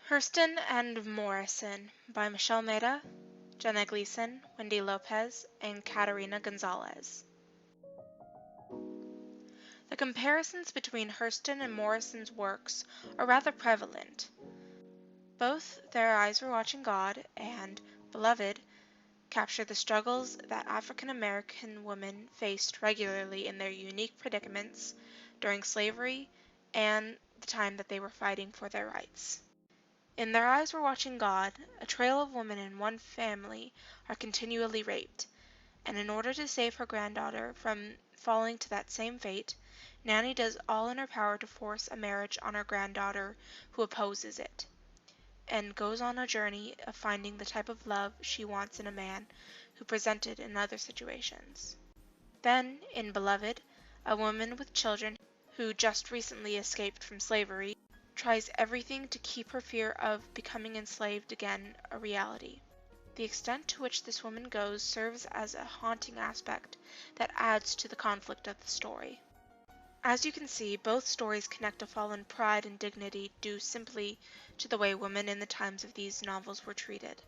Hurston and Morrison by Michelle Meda, Jenna Gleason, Wendy Lopez, and Katarina Gonzalez. The comparisons between Hurston and Morrison's works are rather prevalent. Both Their Eyes Were Watching God and Beloved capture the struggles that African American women faced regularly in their unique predicaments during slavery and the time that they were fighting for their rights. In Their Eyes Were Watching God, a trail of women in one family are continually raped, and in order to save her granddaughter from falling to that same fate, Nanny does all in her power to force a marriage on her granddaughter who opposes it, and goes on a journey of finding the type of love she wants in a man who presented in other situations. Then, in Beloved, a woman with children who just recently escaped from slavery tries everything to keep her fear of becoming enslaved again a reality. The extent to which this woman goes serves as a haunting aspect that adds to the conflict of the story. As you can see, both stories connect a fallen pride and dignity due simply to the way women in the times of these novels were treated.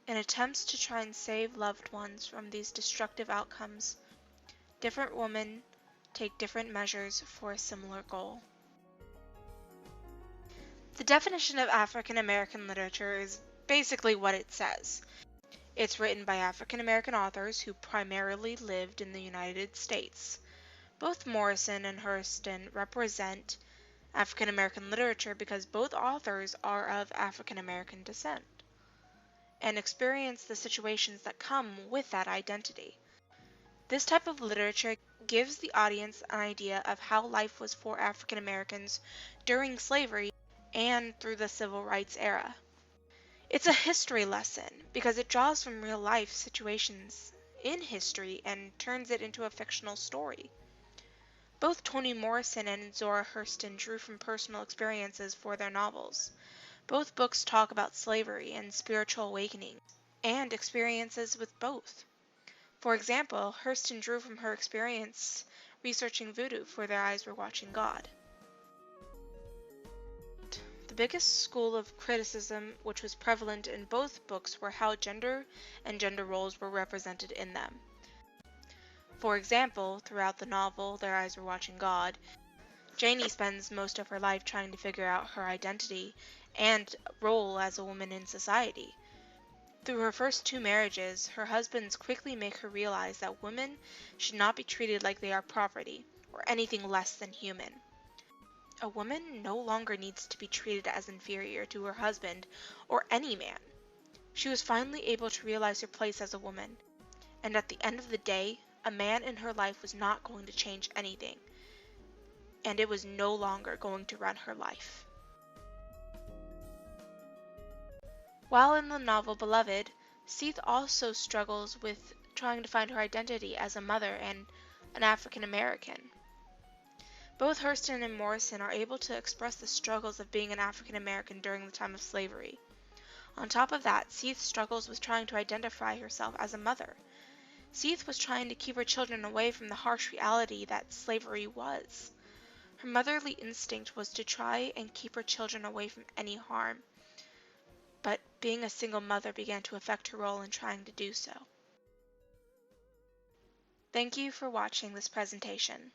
In attempts to try and save loved ones from these destructive outcomes, different women take different measures for a similar goal. The definition of African American literature is basically what it says. It's written by African American authors who primarily lived in the United States. Both Morrison and Hurston represent African American literature because both authors are of African American descent and experience the situations that come with that identity. This type of literature gives the audience an idea of how life was for African Americans during slavery and through the civil rights era. It's a history lesson because it draws from real life situations in history and turns it into a fictional story. Both Toni Morrison and Zora Hurston drew from personal experiences for their novels. Both books talk about slavery and spiritual awakening, and experiences with both. For example, Hurston drew from her experience researching voodoo for Their Eyes Were Watching God. The biggest school of criticism which was prevalent in both books were how gender and gender roles were represented in them. For example, throughout the novel Their Eyes Were Watching God, Janie spends most of her life trying to figure out her identity and role as a woman in society. Through her first two marriages, her husbands quickly make her realize that women should not be treated like they are property or anything less than human. A woman no longer needs to be treated as inferior to her husband or any man. She was finally able to realize her place as a woman, and at the end of the day, a man in her life was not going to change anything, and it was no longer going to run her life. While in the novel Beloved, Seath also struggles with trying to find her identity as a mother and an African American. Both Hurston and Morrison are able to express the struggles of being an African American during the time of slavery. On top of that, Seath struggles with trying to identify herself as a mother. Seath was trying to keep her children away from the harsh reality that slavery was. Her motherly instinct was to try and keep her children away from any harm, but being a single mother began to affect her role in trying to do so. Thank you for watching this presentation.